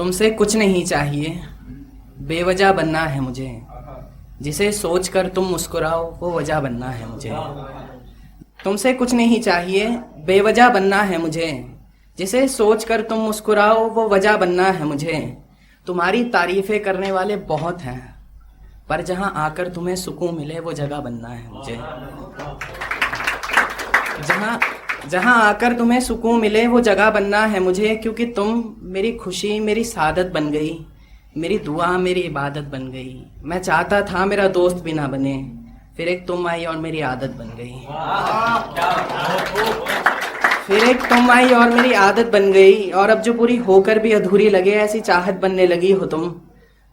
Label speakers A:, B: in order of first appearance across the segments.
A: तुमसे कुछ नहीं चाहिए, बेवजह बनना है मुझे। जिसे सोच कर तुम मुस्कुराओ वो वजह बनना है मुझे। तुमसे कुछ नहीं चाहिए, बेवजह बनना है मुझे। जिसे सोच कर तुम मुस्कुराओ वो वजह बनना है मुझे। तुम्हारी तारीफें करने वाले बहुत हैं, पर जहां आकर तुम्हें सुकून मिले वो जगह बनना है मुझे। जहां आकर तुम्हें सुकून मिले वो जगह बनना है मुझे, क्योंकि तुम मेरी खुशी मेरी सादत बन गई, मेरी दुआ मेरी इबादत बन गई। मैं चाहता था मेरा दोस्त भी ना बने, फिर एक तुम आई और मेरी आदत बन गई। फिर एक तुम आई और मेरी आदत बन गई, और अब जो पूरी होकर भी अधूरी लगे ऐसी चाहत बनने लगी हो तुम।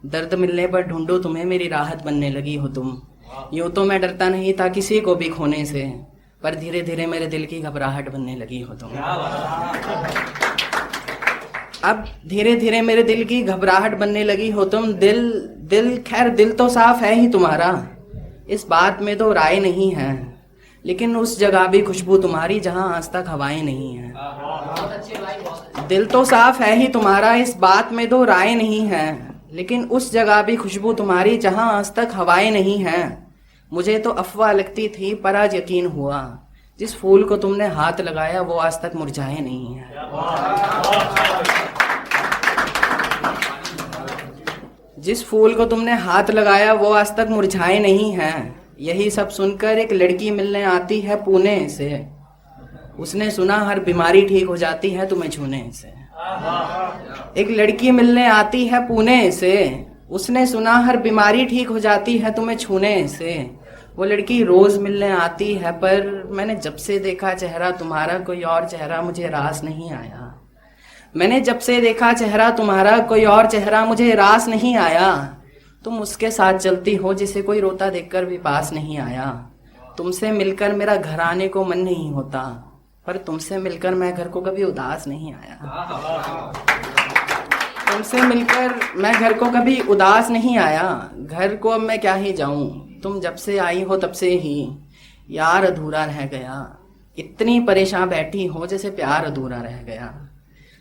A: दर्द मिलने पर ढूंढो तुम्हें मेरी राहत बनने लगी हो तुम। यूं तो मैं डरता नहीं था किसी को भी खोने से, पर धीरे धीरे मेरे दिल की घबराहट बनने लगी हो तुम। अब धीरे धीरे मेरे दिल की घबराहट बनने लगी हो तुम। दिल खैर दिल तो साफ है ही तुम्हारा, इस बात में तो राय नहीं है, लेकिन उस जगह भी खुशबू तुम्हारी जहां आज तक हवाएं नहीं है। दिल तो साफ है ही तुम्हारा, इस बात में तो राय नहीं है, लेकिन उस जगह भी खुशबू तुम्हारी जहां आज तक हवाएं नहीं है। मुझे तो अफवाह लगती थी पर आज यकीन हुआ, जिस फूल को तुमने हाथ लगाया वो आज तक मुरझाए नहीं है। जिस फूल को तुमने हाथ लगाया वो आज तक मुरझाए नहीं है। यही सब सुनकर एक लड़की मिलने आती है पुणे से। उसने सुना हर बीमारी ठीक हो जाती है तुम्हें छूने से। एक लड़की मिलने आती है पुणे से, उसने सुना हर बीमारी ठीक हो जाती है तुम्हें छूने से। वो लड़की रोज मिलने आती है, पर मैंने जब से देखा चेहरा तुम्हारा कोई और चेहरा मुझे रास नहीं आया। मैंने जब से देखा चेहरा तुम्हारा कोई और चेहरा मुझे रास नहीं आया। तुम उसके साथ चलती हो जिसे कोई रोता देखकर भी पास नहीं आया। तुमसे मिलकर मेरा घर आने को मन नहीं होता, पर तुमसे मिलकर मैं घर को कभी उदास नहीं आया। तुमसे मिलकर मैं घर को कभी उदास नहीं आया। घर को अब मैं क्या ही जाऊं, तुम जब से आई हो तब से ही यार अधूरा रह गया। इतनी परेशान बैठी हो जैसे प्यार अधूरा रह गया।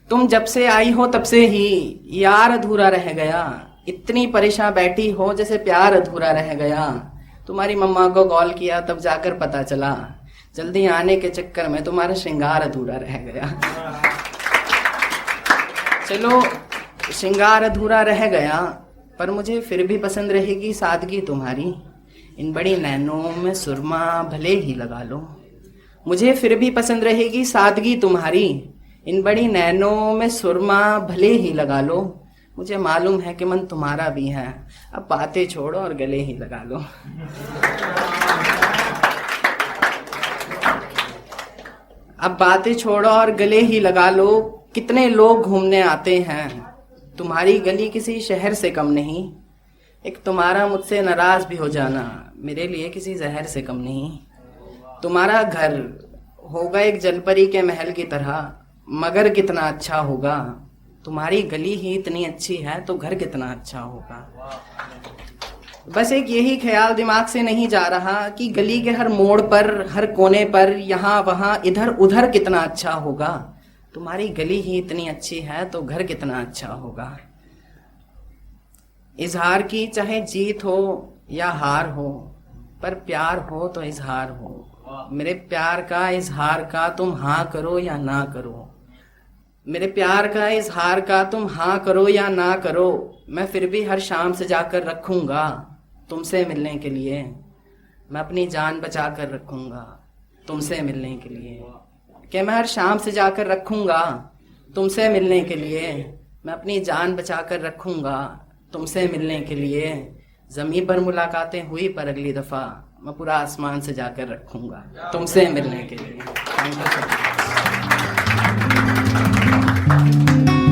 A: तुम जब से आई हो तब से ही यार अधूरा रह गया। इतनी परेशान बैठी हो जैसे प्यार अधूरा रह गया। तुम्हारी मम्मा को कॉल किया तब जाकर पता चला, जल्दी आने के चक्कर में तुम्हारा श्रृंगार अधूरा रह गया। चलो श्रृंगार अधूरा रह गया, पर मुझे फिर भी पसंद रहेगी सादगी तुम्हारी। इन बड़ी नैनों में सुरमा भले ही लगा लो। मुझे फिर भी पसंद रहेगी सादगी तुम्हारी। इन बड़ी नैनों में सुरमा भले ही लगा लो। मुझे मालूम है कि मन तुम्हारा भी है, अब बातें छोड़ो और गले ही लगा लो। अब बातें छोड़ो और गले ही लगा लो। कितने लोग घूमने आते हैं, तुम्हारी गली किसी शहर से कम नहीं। एक तुम्हारा मुझसे नाराज भी हो जाना मेरे लिए किसी जहर से कम नहीं। तुम्हारा घर होगा एक जलपरी के महल की तरह, मगर कितना अच्छा होगा। तुम्हारी गली ही इतनी अच्छी है तो घर कितना अच्छा होगा। बस एक यही ख्याल दिमाग से नहीं जा रहा कि गली के हर मोड़ पर, हर कोने पर, यहाँ वहाँ, इधर उधर कितना अच्छा होगा। तुम्हारी गली ही इतनी अच्छी है तो घर कितना अच्छा होगा। इजहार की चाहे जीत हो या हार हो, पर प्यार हो तो इजहार हो। मेरे प्यार का इजहार का तुम हाँ करो या ना करो। मेरे प्यार का इजहार का तुम हाँ करो या ना करो, मैं फिर भी हर शाम से जाकर रखूंगा तुमसे मिलने के लिए। मैं अपनी जान बचा कर रखूंगा तुमसे मिलने के लिए। कि मैं हर शाम से जाकर रखूंगा तुमसे मिलने के लिए। मैं अपनी जान बचा कर रखूंगा तुमसे मिलने के लिए। ज़मीन पर मुलाकातें हुई पर अगली दफ़ा मैं पूरा आसमान से जाकर रखूंगा तुमसे मिलने के लिए। Thank you.